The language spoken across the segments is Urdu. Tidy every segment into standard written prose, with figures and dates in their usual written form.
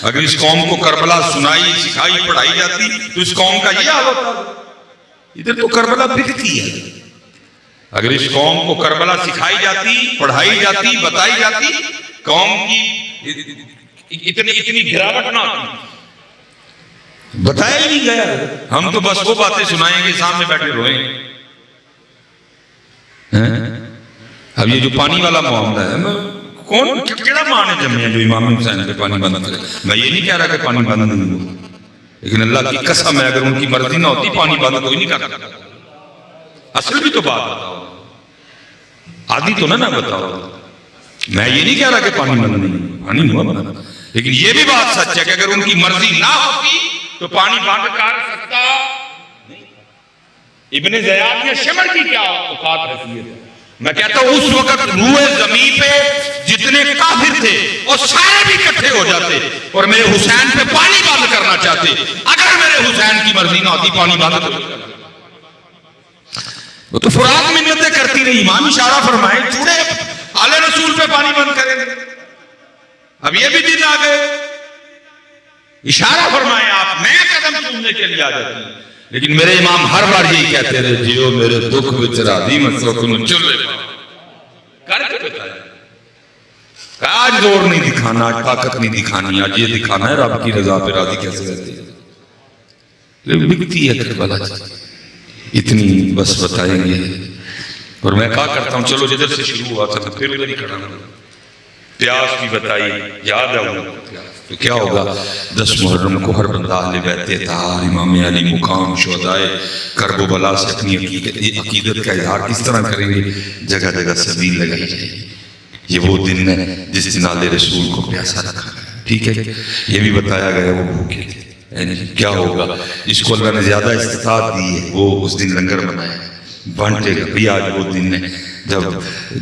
اگر اس قوم کو کربلا سنائی سکھائی پڑھائی جاتی تو اس قوم کا یہ حال ہوتا. ادھر تو کربلا بکتی ہے. اگر اس قوم کو کربلا سکھائی جاتی پڑھائی جاتی بتائی جاتی قوم کی اتنی گراوٹ نہ آتی. بتایا ہی نہیں گیا. ہم تو بس وہ باتیں سنائیں گے سامنے بیٹھے روئیں. اب یہ جو پانی والا معاملہ ہے کون کیڑا ماں نے جمے ہیں جو امام حسین پہ پانی بند کرے. میں یہ نہیں کہہ رہا کہ پانی بند نہیں ہو لیکن اللہ کی قسم ہے اگر ان کی مرضی نہ ہوتی پانی بند کوئی نہیں کرتا. اصل بھی تو بات بتاؤ آدھی تو نہ بتاؤ. میں یہ نہیں کہہ رہا کہ پانی بند نہیں پانی ہوا بند لیکن یہ بھی بات سچ ہے کہ اگر ان کی مرضی نہ ہوتی تو پانی بند کر سکتا. ابن زیاد یا شمر کی کیا اوقات حیثیت ہے. میں کہتا ہوں اس وقت روئے زمین پہ جتنے کافر تھے وہ سارے بھی اکٹھے ہو جاتے اور میرے حسین پہ پانی بند کرنا چاہتے. اگر میرے حسین کی مرضی نہ ہوتی پانی بند ہو جاتا. وہ تو فرات منتیں کرتی رہی. امام اشارہ فرمائے چوڑے آل رسول پہ پانی بند کریں گے. اب یہ بھی دن آ گئے. اشارہ فرمائے آپ نیا قدم چومنے کے لیے آ جاتی ہیں. لیکن میرے امام ہر بار یہی کہتے رہے جیو میرے دکھ وچ راضی مسوکن چلے کر کے بتایا. آج زور نہیں دکھانا آج طاقت نہیں دکھانی آج یہ دکھانا ہے رب کی رضا پہ راضی کیسے رہتی ہے. لیکن بکتی ہے کربلا اتنی بس بتائیں گے. اور میں کہا کرتا ہوں چلو جدھر سے شروع ہوا تھا پھر ادھر ہی کھڑا ہوں. پیاس بھی بتائی یاد ہے وہ تو کیا ہوگا 10 محرم کو ہر بندہ اہل بیت اطہار امام علی مقام شہدائے کرب و بلا سے اپنی عقیدت کا اظہار کس طرح کریں گے. جگہ جگہ سبیل لگائی جائے گی. یہ وہ دن ہے جس دن آل رسول کو پیاسا رکھا گیا. ٹھیک ہے یہ بھی بتایا گیا وہ بھوکے تھے. کیا ہوگا جس کو اللہ نے زیادہ استطاعت دی ہے وہ اس دن لنگر بنایا بانٹے گا. بھی آج وہ دن ہے جب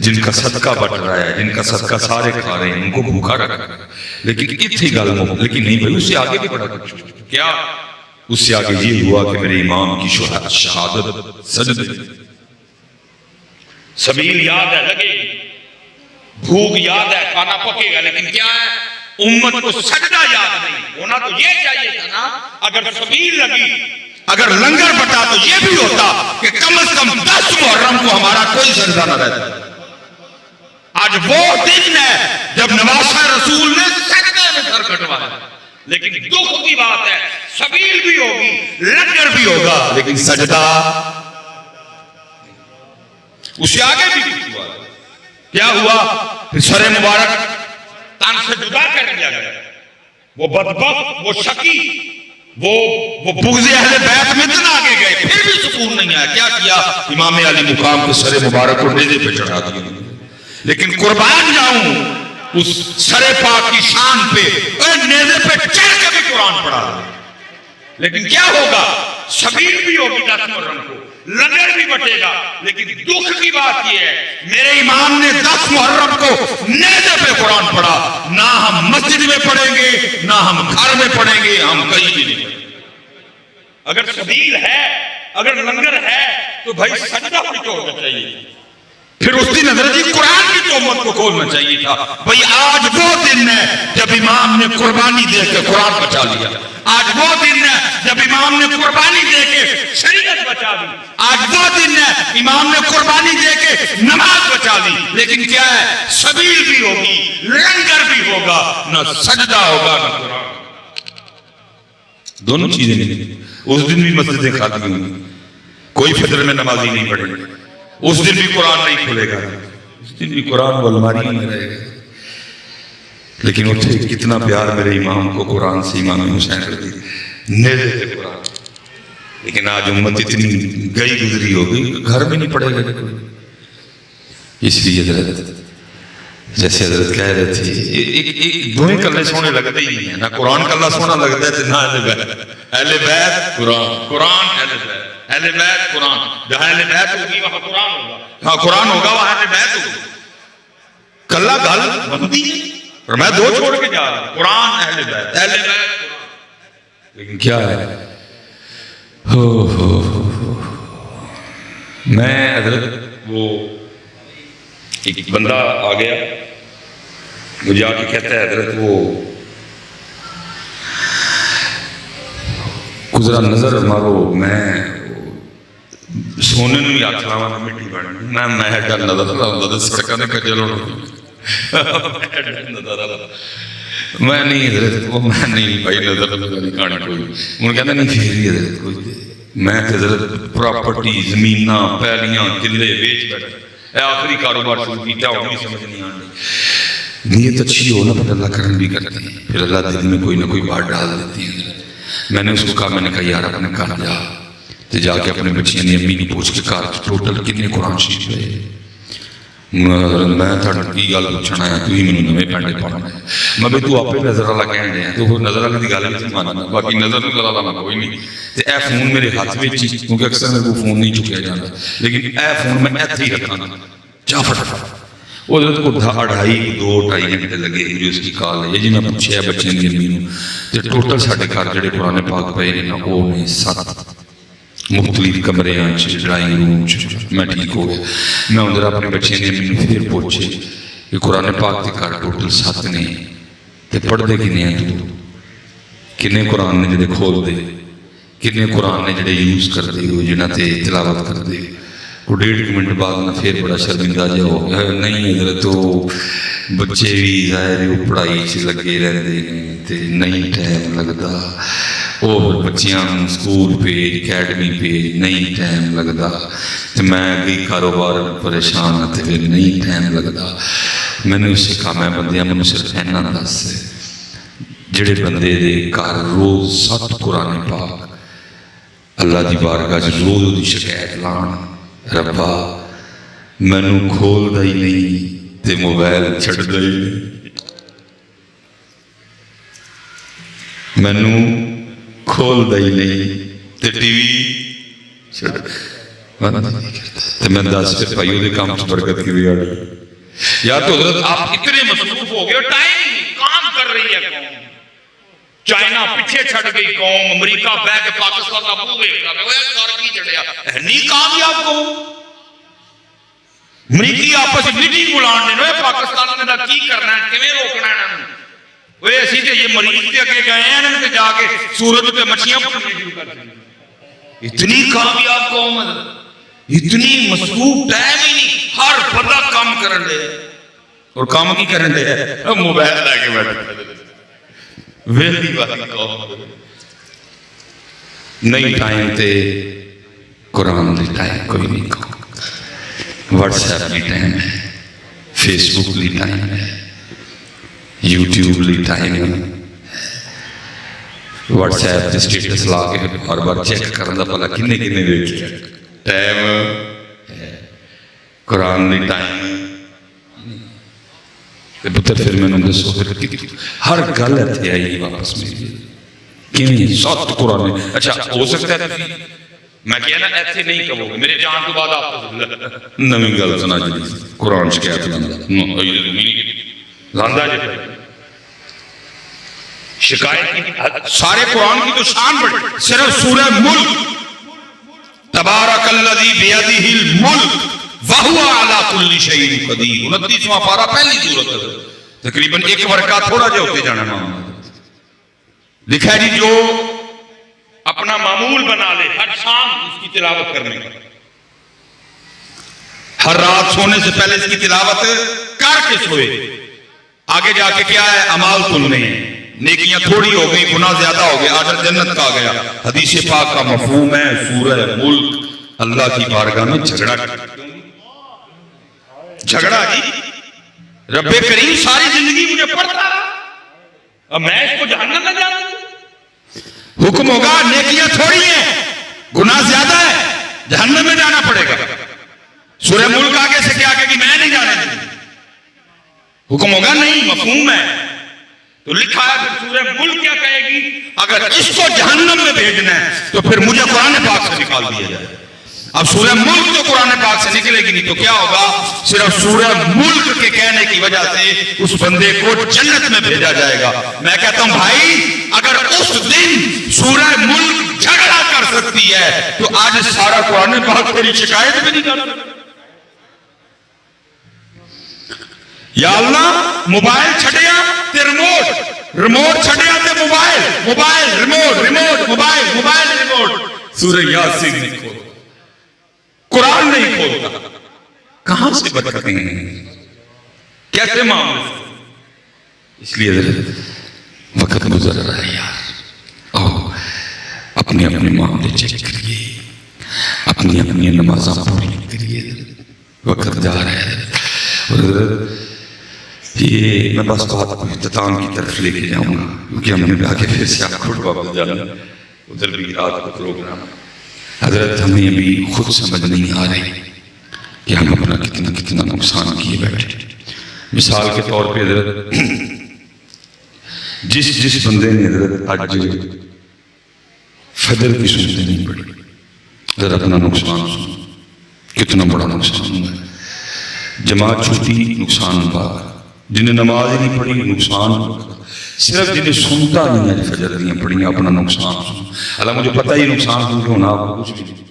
جن کا صدقہ بٹ رہا ہے جن کا صدقہ سارے کھا رہے ہیں ان کو بھوکا رکھا. لیکن اتنی گل لیکن نہیں بھائی اس سے آگے بھی بڑا کچھ کیا. اس سے آگے یہ ہوا کہ میرے امام کی شہادت سجدے سبیل یاد ہے لگے بھوک یاد ہے کھانا پکے گا لیکن کیا ہے امت کو سجدہ یاد نہیں. ہونا تو یہ چاہیے تھا نا اگر سبیل لگی اگر لنگر بٹا تو یہ بھی ہوتا کہ کم از کم 10 محرم کو ہمارا کوئی سجدہ نہ رہتا. آج وہ دن ہے جب نواسہ رسول نے سجدے میں سر کٹوایا. لیکن دکھ کی بات ہے سبیل بھی ہوگی لنگر بھی ہوگا لیکن سجدہ اس سے آگے بھی ہوا. کیا ہوا پھر سر مبارک تن سے جدا کر دیا گیا. وہ بدبخت وہ شقی وہ بغض اہل بیت میں اتنا آگے گئے پھر بھی سکون نہیں آیا. کیا کیا امام علی مقام کے سر مبارک کو نیزے پہ چڑھا دیا. لیکن قربان جاؤں اس سر پاک کی شان پہ نیزے پہ چڑھ کے بھی قرآن پڑھا. لیکن کیا ہوگا سبیل بھی ہوگی 10 محرم کو لنگر بھی بٹے گا. لیکن دکھ کی بات یہ ہے میرے امام نے 10 محرم کو نیزے پہ قرآن پڑھا. نہ ہم مسجد میں پڑھیں گے نہ ہم گھر میں پڑھیں گے ہم کہیں بھی نہیں پڑھیں گے. اگر سبیل ہے اگر لنگر ہے تو بھائی سجدہ بھی تو ہونا چاہیے. پھر اس دن حضرت قرآن کی تومت کو کھولنا چاہیے تھا. بھائی آج وہ دن ہے جب امام نے قربانی دے کے قرآن بچا لیا. آج وہ دن ہے جب امام نے قربانی دے کے شریعت بچا لی. آج وہ دن ہے امام نے قربانی دے کے نماز بچا لی. لیکن کیا ہے سبیل بھی ہوگی لنگر بھی ہوگا نہ سجدہ ہوگا نہ قرآن. دونوں چیزیں نہیں. اس دن بھی مسجدیں خالی ہوں گی کوئی فجر میں نمازی نہیں پڑھے گا. اس دن بھی قرآن نہیں کھلے گا. اس دن بھی قرآن والماری میں رہے گا. لیکن اتنے کتنا پیار میرے امام کو قرآن سے امام حسین رضی نیزے سے قرآن. لیکن آج امت اتنی گئی گزری ہو گئی گھر میں نہیں پڑے گا کوئی. اس لیے حضرت جیسے حضرت کہہ رہے تھے دونوں کلے سونے لگتے ہی نہیں ہیں. نہ قرآن کلہ سونا لگتا ہے نہ اہل بیت. اہل بیت قرآن قرآن اہل بیت اہل بیت قرآن. جہاں اہل بیت ہوگی وہاں قرآن ہوگا. ہاں قرآن ہوگا وہاں اہل بیت ہوگی. کلہ گل بنتی ہے اور میں 2 چھوڑ کے جا رہا ہوں قرآن اہل بیت اہل بیت قرآن. لیکن کیا ہے میں حضرت وہ ایک بندہ آ گیا مجھے آ کے کہتا ہے حضرت وہ ذرا نظر مارو میں سونے بھی ہاتھ لاوا نہ مٹی بن میں نظر لا سڑکوں نے کجل میں نہیں حضرت وہ میں نہیں بھائی نظر نہیں کھانا کوئی انہوں کہنا نہیں پھر بھی حضرت کوئی میں حضرت پراپرٹی زمین پیلیاں قلعے بیچ بیٹھے آخری کاروبار شروع کیا وہ بھی سمجھ نہیں آنے نیت اچھی ہو نا پھر اللہ کرم بھی کرتے ہیں پھر اللہ دل میں کوئی نہ کوئی بات ڈال دیتی ہے میں نے اس کو کہا میں نے کہا یار اپنے گھر جا تو جا کے اپنے بچیاں نے امی نے پوچھ کے کہا ٹوٹل کتنے قرآن شریف ہے میں تھوڑا کی گل پوچھنا ہے تو ہی مینوں نویں پینڈے پاؤنا ہے میں بھی تو آپ نظر والا کہن دیا تو وہ نظر والی گل نہیں ماننا باقی نظر والا کوئی نہیں تو اے فون میرے ہاتھ میں کیونکہ اکثر میرے کو فون نہیں چکیا جاتا لیکن اے فون میں ایتھے ہی رکھا جا فٹافٹ وہ حضرت کو 2.5 گھنٹے لگے مجھے اس کی کال ہے جی میں پوچھا بچے کی امی نوں تے ٹوٹل ساڈے گھر جڑے قرآن پاک پے نے وہ نے 7 مختلف کمرے ڈرائنگ روم میں ٹھیک ہو گیا میں ادھر اپنے بچے نے امی نوں پھر پوچھے کہ قرآن پاک کے گھر ٹوٹل 7 نے تے پڑھدے کنے ہیں تو کنے قرآن نے جڑے کھول دے کنے قرآن نے جڑے یوز کر دے وہ جنہاں تے تلاوت کر دے وہ 1.5 منٹ بعد میں پھر بڑا شرمندہ جا ہو گیا نہیں حضرت تو بچے بھی ظاہر وہ پڑھائی سے لگے رہتے ہیں تے نہیں ٹائم لگتا وہ بچیاں سکول پیج اکیڈمی پیج نہیں ٹائم لگتا تو میں گئی کاروبار پریشان ہوں تو پھر نہیں ٹائم لگتا میں نے اس سے کہا میں بندیاں میں صرف اینا دس جڑے بندے دے گھر روز 7 قرآن پاک اللہ دی بارگاہ روز دی شکایت لان ربا مینوں کھول دا ہی نہیں تے موبائل چھڑ دا ہی نہیں مینوں کھول دا ہی نہیں تے ٹی وی چھڑ بند نہیں کرتا تے میں دس پھر بھائیوں دے کام سے برکت کی بھی آڑی یا تو حضرت آپ اتنے مصروف ہو گئے ٹائم کام کر رہی ہے قوم چائنا پیچھے چھڑ گئی قوم امریکہ بہ کے پاکستان کا منہ ویکھ رہا ہے وہ کر کی چڑھیا نہیں کامیاب کو امریکی آپس میٹنگ بلان نے پاکستان نے کی کرنا ہے کیویں روکنا ہے انہاں وہ اسی تے یہ مریض تے اگے گئے ہیں انہاں تے جا کے سورج تے مچھیاں پکڑنی شروع کر دی اتنی کامیاب قوم ہے اتنی مصروف ٹائم ہی نہیں ہر بندہ کام کرن دے اور کام کی کرن دے موبائل لے کے بیٹھے ویلی والی قوم نہیں ٹائم تے قرآن دی ٹائم کوئی نہیں کو واٹس ایپ لی ٹائم ہے فیس بک لی ٹائم ہے یوٹیوب لی ٹائم ہے واٹس ایپ تے سٹیٹس لا کے ہر بار چیک کرن دا پلا کنے کنے ویکھیا ٹائم ہے قرآن دی ٹائم پتر پھر میں نے دسو ہر گل اتنے آئی واپس میری کیویں 7 قرآن اچھا ہو سکتا ہے میں کہنا ایتھے نہیں کہو گے میرے جان تو بعد آپ نویں گل سنا جی قرآن شکایت لاندا جی شکایت سارے قرآن کی تو شان بڑی صرف سورہ ملک تبارک الذی بیدہ الملک وَهُوَ عَلَىٰ كُلِّ شَيْءٍ قَدِيرٌ 29واں پارہ پہلی سورت ہے تقریباً ایک ورقہ تھوڑا جا ہوتے جانا معمول لکھا ہے جی جو اپنا معمول بنا لے ہر شام اس کی تلاوت کرنے کا ہر رات سونے سے پہلے اس کی تلاوت کر کے سوئے آگے جا کے کیا ہے اعمال تلنے ہیں نیکیاں تھوڑی ہو گئی گناہ زیادہ ہو گئے آجر جنت کا گیا حدیث پاک کا مفہوم ہے سورہ ملک اللہ کی بارگاہ میں جھگڑا جی رب کریم ساری زندگی مجھے پڑھتا اب میں اس کو جہنم نہ جانا حکم ہوگا نیکیاں تھوڑی ہیں گناہ زیادہ ہے جہنم میں جانا پڑے گا سورہ ملک آگے سے کیا کہ میں نہیں جانا حکم ہوگا نہیں مفہوم ہے تو لکھا ہے کہ سورہ ملک کیا کہے گی اگر اس کو جہنم میں بھیجنا ہے تو پھر مجھے قرآن پاک سے نکال دیا جائے اب سورہ ملک تو قرآن پاک سے نکلے گی نہیں تو کیا ہوگا صرف سورہ ملک کے کہنے کی وجہ سے اس بندے کو جنت میں بھیجا جائے گا میں کہتا ہوں بھائی اگر اس دن سورہ ملک جھگڑا کر سکتی ہے تو آج سارا قرآن پاک تیری شکایت بھی نہیں کر سکتا یا اللہ موبائل چھڑیا تے ریموٹ چھڑیا تے موبائل ریموٹ موبائل سورہ یاسین نہیں کھولتا، قرآن نہیں کھولتا، کہاں سے برکتیں ہیں؟ کیسے معاملے سے؟ اس لیے وقت گزر رہا ہے یار، آؤ اپنے اپنے معاملے چیک کریے، اپنی اپنی نمازاں پوری کریے، وقت جا رہا ہے۔ اور یہ میں بس بات کو اختتام کی طرف لے کے جاؤں گا، کیونکہ ہم نے آگے پھر سے آپ خود واپس جانا، ادھر بھی رات کو پروگرام۔ حضرت ہمیں ابھی خود سمجھ نہیں آ رہی کہ ہم اپنا کتنا کتنا نقصان کیے بیٹھے۔ مثال کے طور پہ حضرت جس بندے نے حضرت آج فجر کی سنتے نہیں پڑی، حضرت اپنا نقصان سنو، کتنا بڑا نقصان ہوا ہے۔ جماعت چھوٹی، نقصان ہوا، جنہیں نماز ہی نہیں پڑھی نقصان ہوا، صرف جنہیں سنتا نہیں ہے فجر نہیں پڑھی اپنا نقصان سنو۔ اللہ مجھے پتہ ہی نقصان سن کے ہونا آپ کو کچھ بھی نہیں،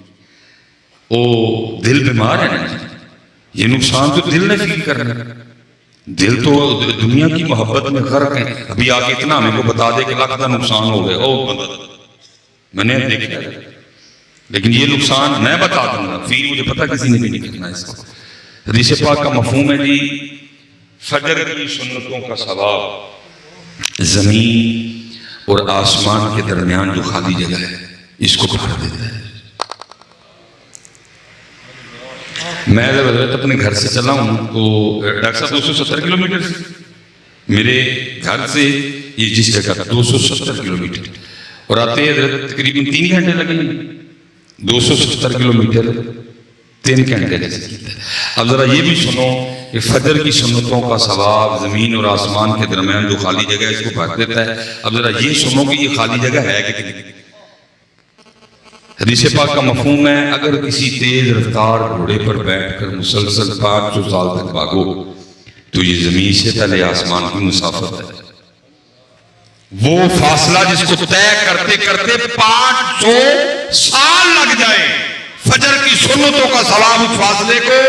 وہ دل بیمار ہے نا، یہ نقصان تو دل نے فیل کرنا ہے، دل تو دنیا کی محبت میں غرق ہے۔ ابھی آگے اتنا ہمیں کو بتا دے کہ لاکھ کا نقصان ہو گیا، او بندہ میں نے دیکھا ہے، لیکن یہ نقصان میں بتا دوں گا، فیل مجھے پتہ کسی نے بھی نہیں کرنا اس کو۔ حدیث پاک کا مفہوم ہے جی، فجر کی سنتوں کا ثواب زمین اور آسمان کے درمیان جو خالی جگہ ہے اس کو بھر دیتا ہے۔ میں جب حضرت اپنے گھر سے چلا ہوں تو ڈاکٹر صاحب 270 کلومیٹر سے میرے گھر سے یہ جس جگہ 270 کلومیٹر، اور آتے حضرت تقریباً 3 گھنٹے لگے، 270 کلومیٹر 3 گھنٹے لگے۔ اب ذرا یہ بھی سنو کہ فجر کی سنتوں کا ثواب زمین اور آسمان کے درمیان جو خالی جگہ ہے اس کو بھر دیتا ہے۔ اب ذرا یہ سنو کہ یہ خالی جگہ ہے کتنی۔ حدیث پاک کا مفہوم ہے، اگر کسی تیز رفتار گھوڑے پر بیٹھ کر مسلسل 500 سال تک بھاگو تو یہ زمین سے پہلے آسمان کی مسافت ہے۔ وہ فاصلہ جس کو طے کرتے کرتے 500 سال لگ جائے، فجر کی سنتوں کا ثواب اس فاصلے کو۔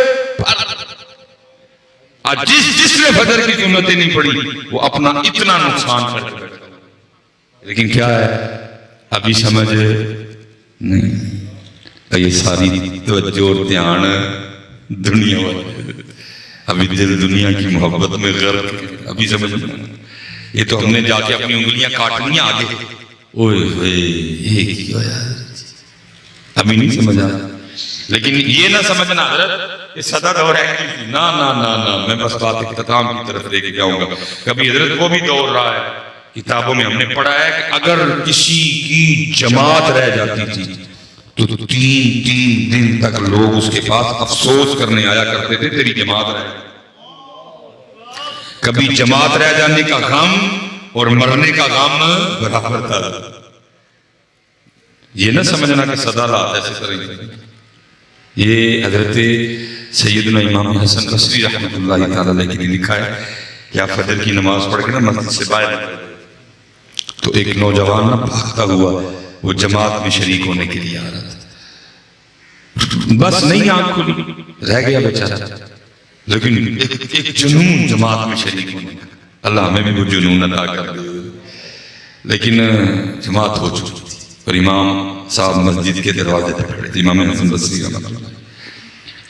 جس نے فجر کی سنتیں نہیں پڑھی وہ اپنا اتنا نقصان کر بیٹھا، لیکن کیا ہے ابھی سمجھ نہیں، یہ ساری توجہ اور دھیان دنیا والے، ابھی دل دنیا کی محبت میں غرق ہے، ابھی سمجھ نہیں۔ یہ تو ہم نے جا کے اپنی انگلیاں کاٹنی آگے، اوئے ہوئے یہ کیا یار، ابھی نہیں سمجھا۔ لیکن یہ نہ سمجھنا حضرت یہ صدر دور ہے، نا نا نا نا، میں بس بات اختتام کی طرف لے کے جاؤں گا۔ کبھی حضرت وہ بھی دور رہا ہے، کتابوں میں ہم نے پڑھا ہے کہ اگر کسی کی جماعت رہ جاتی تھی تو 3 دن تک لوگ اس کے پاس افسوس کرنے آیا کرتے تھے تیری جماعت رہ گئی۔ کبھی جماعت رہ جانے کا غم اور مرنے کا غم برابر تھا۔ یہ نہ سمجھنا کہ سدا رات ایسے طرح۔ یہ حضرت سیدنا امام حسن بصری رحمۃ اللہ تعالی علیہ کے لیے لکھا ہے کہ آپ فجر کی نماز پڑھ کے نا مسجد سے باہر تو ایک نوجوان نہ بھاگتا ہوا وہ جماعت میں شریک ہونے کے لیے آ رہا تھا، بس نہیں آنکھ کھلی، رہ گیا بیچارہ، لیکن ایک جنون جماعت میں شریک ہونے کا، اللہ ہمیں بھی وہ جنون عطا کر دے۔ لیکن جماعت ہو چکی تھی اور امام صاحب مسجد کے دروازے پہ کھڑے تھے، امام حسن بصری رحمۃ اللہ،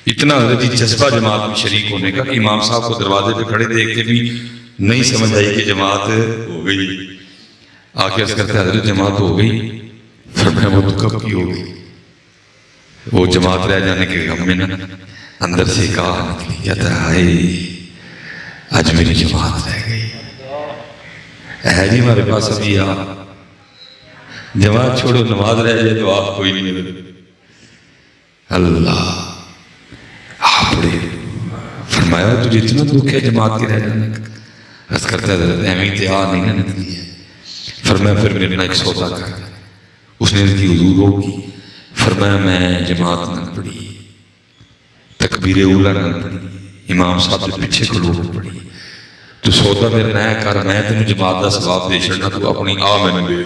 اتنا حضرت جذبہ جماعت میں شریک ہونے کا کہ امام صاحب کو دروازے پہ کھڑے دیکھ کے بھی نہیں سمجھ آئی کہ جماعت ہو گئی۔ آ کے عرض کرتے حضرت جماعت ہو گئی، فرمایا وہ تو کب کی ہو گئی۔ وہ جماعت رہ جانے کے غم میں نا اندر سے کہا نکلی، کہتا ہے ہائے آج میری جماعت رہ گئی ہے جی ہمارے پاس ابھی آپ جماعت چھوڑو نماز رہ جائے تو آپ کوئی نہیں۔ اللہ آپ بڑے فرمایا تجھے اتنا دکھ ہے جماعت کے رہ جانے کا؟ عرض کرتا ہے حضرت اہمیت یاد نہیں نا نکلی ہے۔ فرمایا پھر میرے ایک سودا کر، اس نے کی حضور ہوگی، فرمایا میں جماعت نہ پڑھی، تکبیر اولا نہ پڑھی، امام صاحب کے پیچھے کھلو پڑھی، تو سودا میرا نیا کر، میں تینوں جماعت کا ثواب دے چھڑنا، تو اپنی آ میں نے دے۔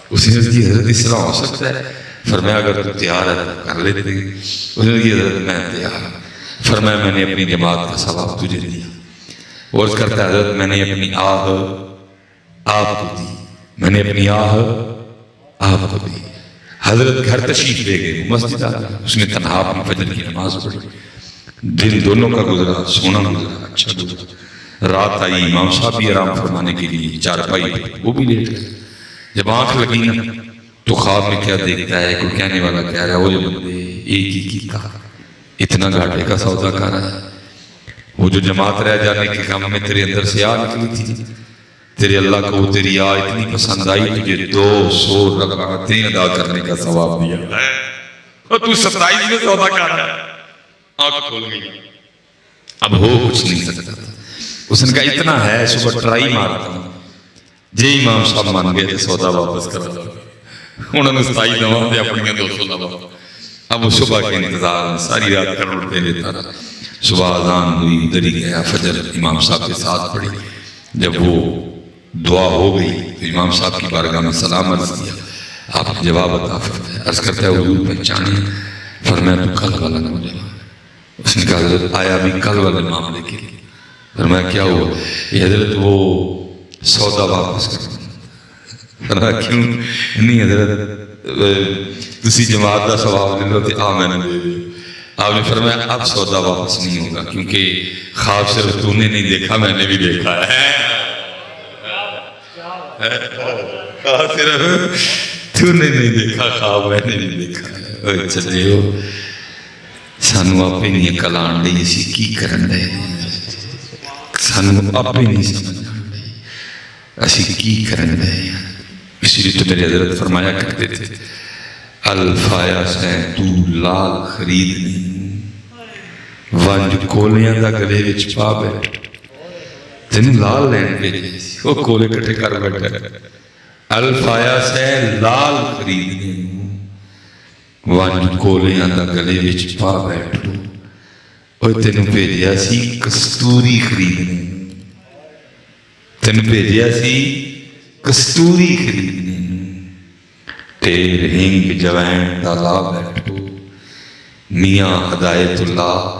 اس نے کی حضرت اس طرح ہو سکتا ہے؟ فرمایا اگر تو تیار ہے کر لیتے ہیں۔ اس نے کی حضرت میں تیار۔ فرمایا میں نے اپنی جماعت کا ثواب تجھے دیا، اور اس کرتا ہے حضرت میں نے اپنی آہ آپ کو دی، میں نے اپنی آہ آپ کو بھی حضرت گھر تشریف لے گئے، مسجد آ گئی، اس نے تنہا اپنی فجر کی نماز پڑھی، دن دونوں کا گزرا، سونا گزرا، اچھا گزرا۔ رات آئی، امام صاحب بھی آرام فرمانے کے لیے چارپائی پہ، وہ بھی لیٹ گئے۔ جب آنکھ لگی نا تو خواب میں کیا دیکھتا ہے، کوئی کہنے والا کہہ رہا ہے وہ بندے ایک ہی کیتا اتنا گھاٹے کا سودا کر رہا ہے۔ وہ جو جماعت رہ جانے کے غم میں تیرے اندر سے آ نکلی تھی، تیرے اللہ کو تیری آ اتنی پسند آئی، تجھے 200 رکعتیں ادا کرنے کا ثواب دیا ہے، اور تو 27 میں سودا کر رہا ہے۔ آنکھ کھول گئی، اب ہو کچھ نہیں سکتا تھا۔ اس نے کہا اتنا ہے، صبح ٹرائی مارتا ہوں، جے امام صاحب مان گئے تو سودا واپس کرا دو۔ انہوں نے 27 دوا دے اپنی 200 دوا۔ اب وہ صبح کے انتظار میں ساری رات کروڑتے لیتا رہا۔ صبح اذان ہوئی، ادھر ہی گیا، فجر امام صاحب کے ساتھ پڑھی۔ جب وہ دعا ہو گئی تو امام صاحب کی بارگاہ میں سلام عرض کیا، آپ جواب عطا فرمائے۔ عرض کرتا ہے حضور پہچانے؟ فرمایا تو کل والا نوجوان۔ اس نے کہا حضرت آیا بھی کل والے معاملے کے لیے؟ فرمایا کیا ہوا؟ یہ حضرت وہ سودا واپس کرنا۔ فرمایا کیوں؟ نہیں حضرت تسی جماعت دا ثواب لے لو تے آ میں نے دے دے۔ آپ نے فرمایا اب سودا واپس نہیں ہوگا، کیونکہ خواب صرف تو نے نہیں دیکھا، میں نے بھی دیکھا ہے۔ صرف تو نے نہیں دیکھا خواب، میں نے بھی دیکھا ہے۔ چلے ہو سانو آپ نہیں عقل آن دئی، اسی کی کرن دے، سانو آپ نہیں سمجھ آن دئی، اسی کی کرن دے۔ اسی لیے تو میرے حضرت فرمایا کرتے تھے الفایا سے تو لال خرید نہیں، ونج کولیاں دا گلے وچ پا بیٹھ، تین لال لین بھیجے، وہ کولے کٹھے کر بیٹھے۔ الفایا سے لال خرید نہیں، ونج کولیاں دا گلے وچ پا بیٹھو، اور تینوں بھیجیا سی کستوری خریدنے، تینوں بھیجیا سی کستوری خریدنے، تیر ہنگ جوین ڈالا بیٹھو، میاں ہدایت اللہ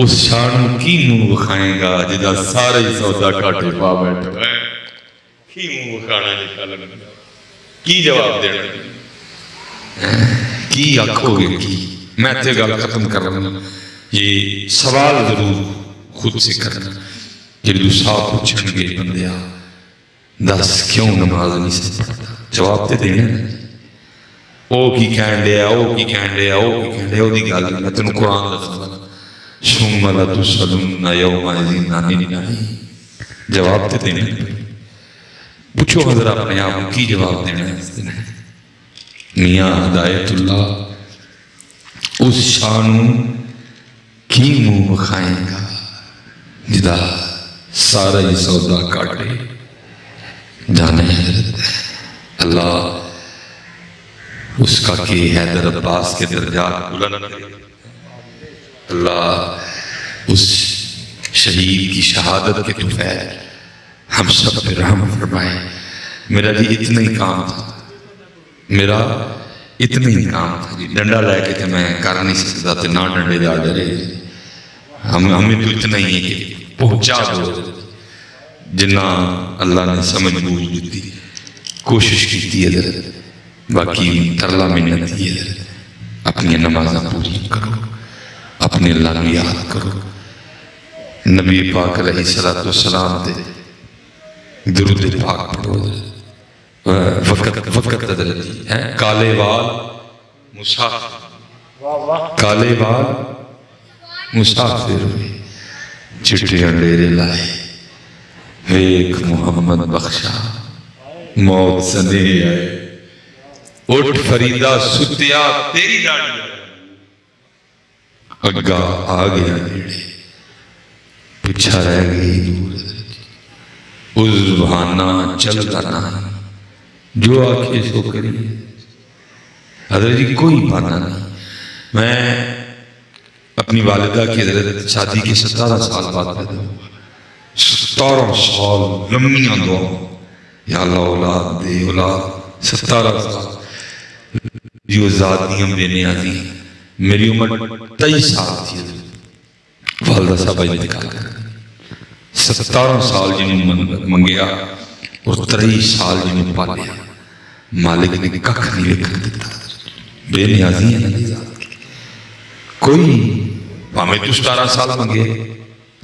اس شان کی منہ بخائیں گا جدا سارے سودا کاٹے پا بیٹھو۔ کی منہ بخانا نکالنا، کی جواب دینا، کی آنکھو گے کی؟ میں تے گل ختم کر رہا ہوں، یہ سوال ضرور خود سے کرنا کہ جو صاحب پوچھیں گے بندیا دس کیوں نماز نہیں سے پڑھتا، جواب تے دینا ہے۔ او کی کہن دیا، او کی کہن دیا، او کی کہن دیا، او دی گل میں تنوں قرآن دسنا ثم لتسألن یومئذ عن النعیم، جواب تے دینا ہے۔ پوچھو حضرت اپنے آپ کی جواب دینا ہے۔ میاں ہدایت اللہ اس شانوں کی منہ بخائیں گا جدا سارا یہ سودا کاٹے جانے حضرت اللہ اس کا کہ حیدر عباس کے درجات بلند کرے، اللہ اس شہید کی شہادت کے طفیل ہم سب پہ رحم فرمائے۔ میرا جی اتنا ہی کام تھا، میرا اتنا ہی کام تھا جی، ڈنڈا لے کے تھے میں کر نہیں سکتا تھے، نہ ڈنڈے دا ڈرے، ہمیں تو اتنا ہی ہے کہ پہنچا دو جنہ اللہ نے سمجھ بوجھ دیتی، کوشش کی تھی حضرت، باقی ترلا منت کی حضرت، اپنی نمازاں پوری کرو، اپنے اللہ کو یاد کرو، نبی پاک علیہ السلام دے درود پاک پڑھو، وقت حضرت ہے کالے وال مسافر، کالے وال مسافر ہوئے، چٹیاں ڈیرے لائے، ایک محمد بخشا موت سنے آئے، اٹھ فریدہ ستیا تیری داڑھی، اگا آ گیا نیڑے، پچھا رہ گئی دور، اس بہانہ چلتا نہ جو آنکھیں سو کری۔ حضرت جی کوئی بہانہ نہیں، میں اپنی والدہ کی حضرت شادی کے 17 سال بعد پیدا ہوا، 17 سال لمبیاں دعا، یا اللہ اولاد دے اولاد، 17 سال جو ذاتیاں دینے آتی ہیں۔ میری عمر 23 سال تھی، والدہ صاحبہ انتقال کر 17 سال جنہوں منگیا اور 23 سال جنہوں پالیا، مالک نے ککھ نہیں لکھن دیتا. بے نیازی ہے نا ذات کی. کوئی پاویں تو 17 سال منگے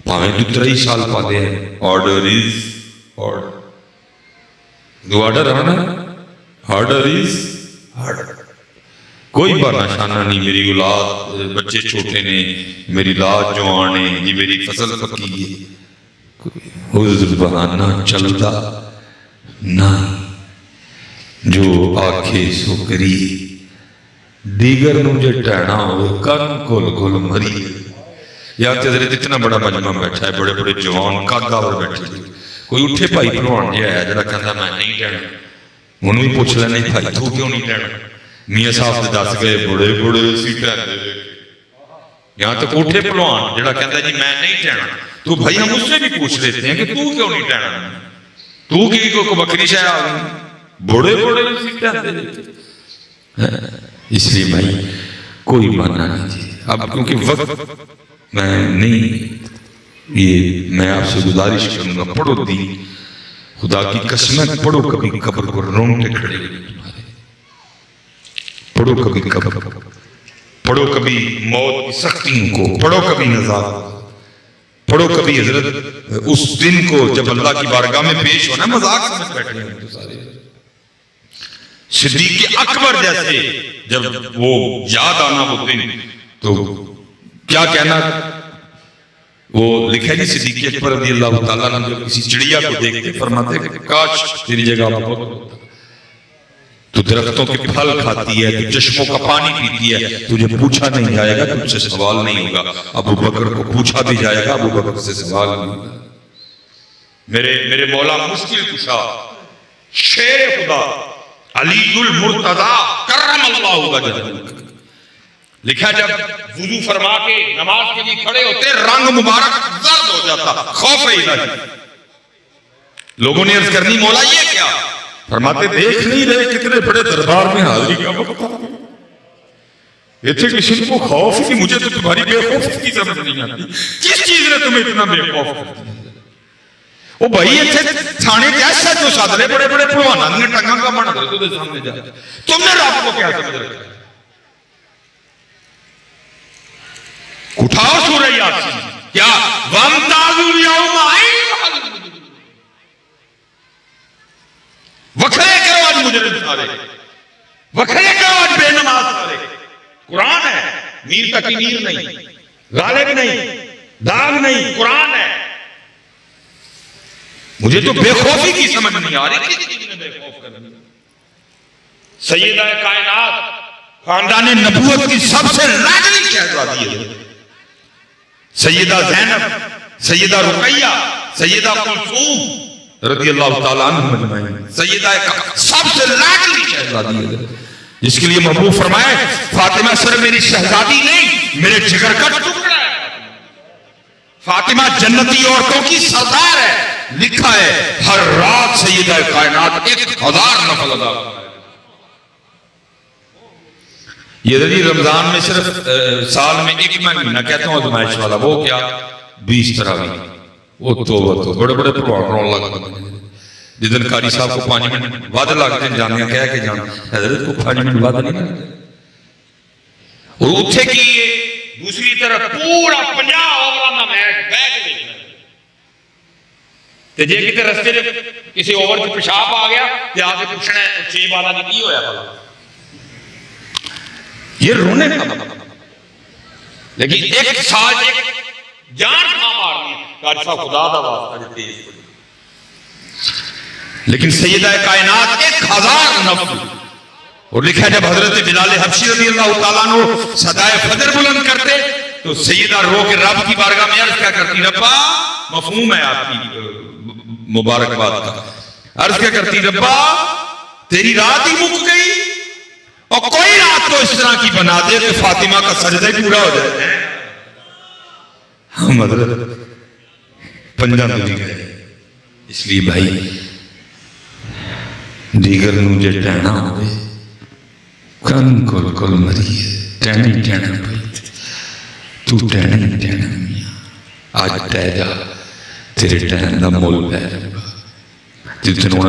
پاویں تو 23 سال پالے ہیں. Order is order. دو آرڈر ہے نا. Order is order. کوئی بہانا شانہ نہیں میری اولاد بچے چھوٹے نے میری اولاد جوان ہے جی میری فصل پکی ہے. حضر بہانا چلتا نہ جو آکھے سو کری دیگر نجھے ٹہنا ہوئے کن کل کل مری. یا حضرت اتنا بڑا مجمع بیٹھا ہے بڑے بڑے جوان کاغا پر بیٹھے کوئی اٹھے بھائی پلوان جہا ہے جڑا کہندا میں نہیں ٹہنا. انہوں بھی پوچھ لینے بھائی تو کیوں نہیں ٹہنا. میاں صاحب سے دس گئے بڑے بڑے سیٹیں یہاں تک اٹھے پلوان جڑا کہندا جی میں نہیں ٹہنا. تو بھائی ہم اس سے بھی پوچھ لیتے ہیں کہ تو کیوں نہیں ٹہنا. تو کی کو بکری شاہ آ گئی بڑے بڑے سیٹیں. اس لیے بھائی کوئی ماننا نہیں تھی. اب کیونکہ وقت میں نہیں یہ میں آپ سے گزارش کروں گا پڑھو دین خدا کی قسمت پڑھو کبھی قبر کو رونگٹے کھڑے تمہارے. پڑھو کبھی قبر پڑھو کبھی موت کی سختیوں کو پڑھو کبھی نظارہ پڑھو کبھی حضرت اس دن کو جب اللہ کی بارگاہ میں پیش ہونا. مذاق سمجھ بیٹھے ہیں تو سارے. صدیق اکبر جیسے جب وہ یاد آنا وہ دن تو کیا کہنا. وہ لکھا ہے صدیق اکبر رضی اللہ تعالیٰ عنہ جب کسی چڑیا کو دیکھتے فرماتے کہ کاش تیری جگہ بہت ہوتا. تو درختوں کے پھل کھاتی ہے تو چشموں کا پانی پیتی ہے تجھے پوچھا نہیں جائے گا تجھ سے سوال نہیں ہوگا. ابو بکر کو پوچھا بھی جائے گا ابو بکر سے سوال نہیں ہوگا. میرے مولا مشکل کشا شیر خدا علی المرتضی کرم اللہ وجہہ لکھا جب وضو فرما کے نماز کے لیے کھڑے ہوتے رنگ مبارک زرد ہو جاتا خوف الہی. لوگوں نے عرض کرنی مولا یہ کیا. فرماتے دیکھ نہیں رہے کتنے بڑے دربار میں حاضری کا وقت آ گیا. یہ تھے کسی کو خوف کی مجھے تو تمہاری بے خوف کی سمجھ نہیں آتی. کس چیز نے تمہیں اتنا بے خوف کر دیا. وہ بھائی یہ تھے تھانے کے ایسا جو سادرے بڑے بڑے پڑوانا نے ٹنگا کا مانا دے تو دے سامنے جا تم نے رب کو کیا سمجھ رکھا. اٹھاؤ سورہ یاسین کیا وَامْتَازُوا الْيَوْمَ أَيُّهَا وکھرے کرو آج مجرم سارے وکھرے کرو آج بے نماز سارے. قرآن ہے میر تکی میر نہیں غالب نہیں داغ نہیں قرآن ہے. مجھے تو بے خوفی کی سمجھ نہیں آ رہی کس چیز نے بے خوف کر دیا. سیدہ کائنات خاندان نبوت کی سب سے لاڈلی شہزادی ہے سیدہ زینب سیدہ رقیہ سیدہ کلثوم رضی اللہ تعالیٰ عنہ مجمعین. سیدہ سب سے لاڈلی شہزادی ہے جس کے لیے محبوب فرمائے فاطمہ سر میری شہزادی نہیں میرے جگر کا ٹکڑا ہے. فاطمہ جنتی عورتوں کی سردار ہے. لکھا ہے ہر رات سیدہ کائنات 1000 نفل ادا. یہ رمضان میں صرف سال میں ایک مہینہ کہتا ہوں آزمائش والا وہ کیا 20 تراویح وہ تو بڑے بڑے پروان رون لگ جدن قاری صاحب کو 5 منٹ وعدہ لگتے ہیں جانیاں کہہ کے جان حضرت کو 5 منٹ وعدہ نہیں لگتے. اور اتھے کی دوسری طرف پورا 50 اووروں کا میچ بیٹھ دیکھنا تے جے کتے رستے دے کسی اوور میں پیشاب آ گیا تے آ کے پوچھنا ہے 6 بالا نے کی ہویا بھلا. یہ رونے کا لیکن ایک سال ایک جان تھا مارنی قاری صاحب خدا دا واسطہ جو تیز پڑی. لیکن سیدہ کائنات 1000 نفل. اور لکھا جب حضرت بلال حبشی رضی اللہ تعالیٰ عنہ صدائے فجر بلند کرتے تو سیدہ رو کے رب کی بارگاہ میں عرض کیا کرتی ربا مفہوم ہے آپ کی مبارکباد کا. عرض کیا کرتی ربا تیری رات ہی مک گئی اور کوئی رات تو اس طرح کی بنا دے کہ فاطمہ کا سجدہ پورا ہو جائے. ہم حضرت پنجہ تو نہیں گئے. اس لیے بھائی دیگر نوجے ٹہنا ہوئے کن کل کل مری ہے ٹہنے بھائی تو ٹہنے میاں آج ٹہ جا تیرے ٹہن دا مول پہ رہا جتنے